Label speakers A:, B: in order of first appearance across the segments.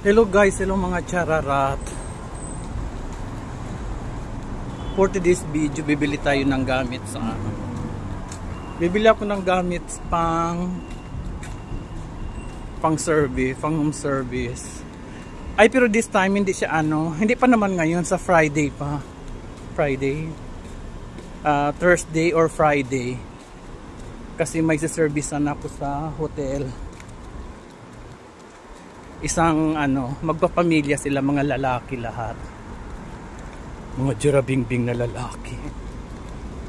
A: Hello guys, hello mga chararat. For today's video, bibili tayo ng gamit sa bibili ako ng gamit pang service, pang home service. Ay, pero this time hindi siya hindi pa naman ngayon, sa Friday pa. Friday. Thursday or Friday. Kasi may servicean ako sa hotel. Isang magpapamilya sila, mga lalaki lahat. Mga jirabing-bing na lalaki.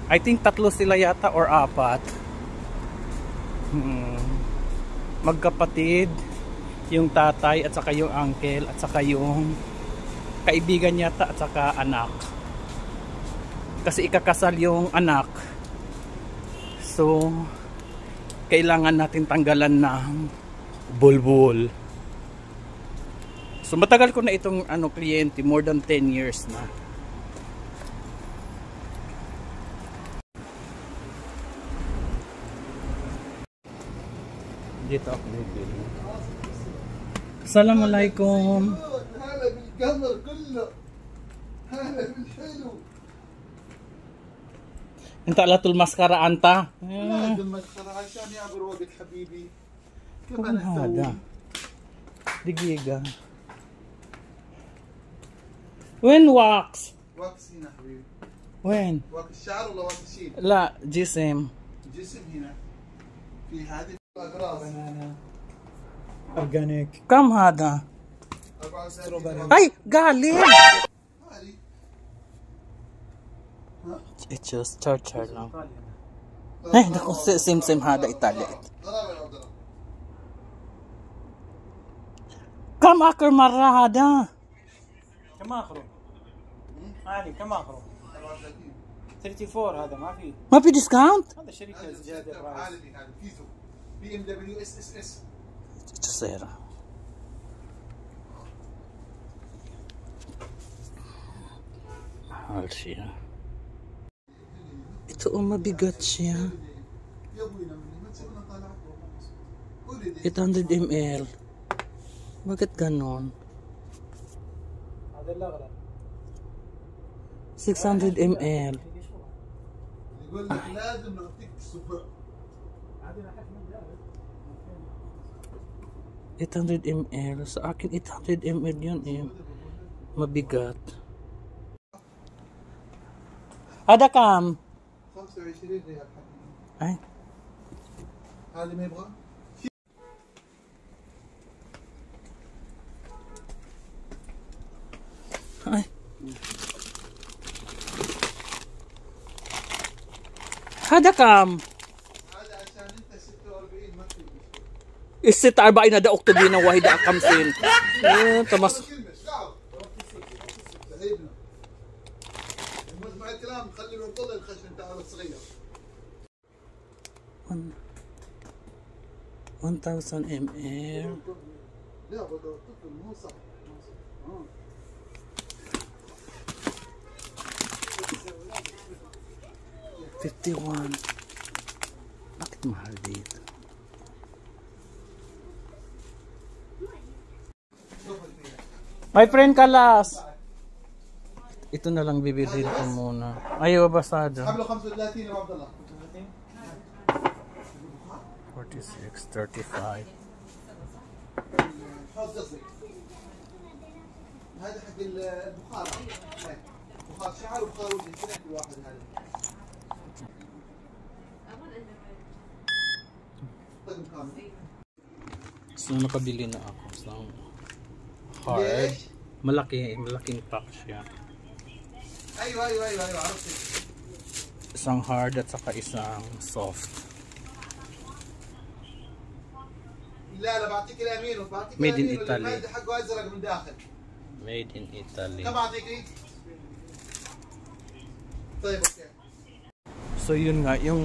A: I think 3 sila yata or 4. Magkapatid, yung tatay at saka yung uncle at saka yung kaibigan yata at saka anak. Kasi ikakasal yung anak. So kailangan natin tanggalan ng bulbul. So matagal ko na itong kliyente, more than 10 years na. Dito ako bibili. Assalamualaikum.
B: هلا بالقمر كله. هلا بالحلو.
A: انت على طول مسخرة انت؟
B: لا المسخرة عشان يعبر وقت حبيبي. كيف انا
A: هذا؟ دقيقة. وين واكس؟
B: واكس هنا حبيبي.
A: وين؟
B: واكس شعر ولا واكس شيل؟
A: لا جسم.
B: جسم هنا. في هذه الاقراص.
A: اورجانيك. كم هذا؟
B: 34.
A: اي قالي.
B: هذه.
A: It's just charger lang. Ay, naku, same hada Italia. كم آخر مرة هذا؟
C: كم آخره؟ عالي كم آخره؟ 34 هذا ما في.
A: ما في ديسكاونت؟
C: هذا شركة زيادة الرئيس.
B: عالي هذا كيسو. BMW SSS.
A: Sera. Mahal siya. Ito mabigat siya. 800 ml. Bakit ganon? 600 ml.
B: يقول لك لازم نعطيك السبع.
A: 800 ml. Sa akin 800 ml yun eh. Mabigat. Ada kam?
B: 25 ريال حبيبي.
A: Ay.
B: هذا ما يبغى؟
A: Ay. Ada kam?
B: هذا عشان انت 46 ما في مشكله.
A: Isit 40 na da Oktubre na wahida kamsin. Tamas.
B: مع الكلام خلي الوقود الخشن تاعه الصغير.
A: 1000 ml.
B: لا بدو الطفل مو صح.
A: 51. Bakit mahal dito? My friend Kalas. Ito na lang bibili ko muna. Ayaw basado.
B: حمله 35 يا عبد الله.
A: 46, 35.
B: حوض قصدي. هذا حق البخار. بخار شعر وبخار وجه اثنين كل واحد هذا. طقم كامل.
A: So nakabili na ako sa hard. Malaking pack siya.
B: ايوه ايوه ايوه ايوه عرفت.
A: Isang hard at saka isang soft.
B: لا لا بعطيك الامير وبعطيك
A: Made in
B: الامير
A: Italy.
B: المادة حقه ازرق من داخل.
A: Made in Italy.
B: كم اعطيك لي؟ طيب اوكي.
A: So yun nga, yung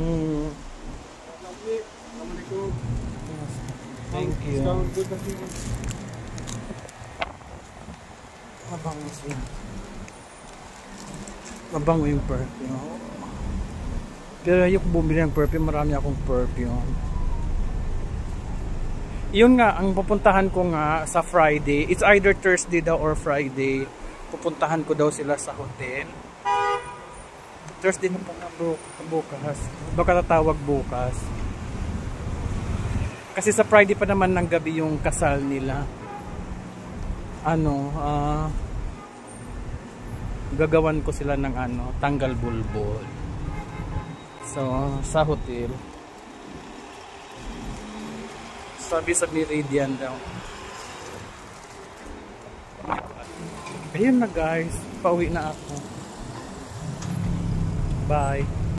A: thank you. Mabango yung perfume. Pero ayoko bumili ng perfume, marami akong perfume. Yun nga, ang pupuntahan ko nga sa Friday, it's either Thursday daw or Friday. Pupuntahan ko daw sila sa hotel. Thursday na pa bukas. Baka tatawag bukas. Kasi sa Friday pa naman ng gabi yung kasal nila. Gagawan ko sila ng tanggal bulbul. So, sa hotel. Sabi sa Meridian daw. Ayun na guys, pauwi na ako. Bye.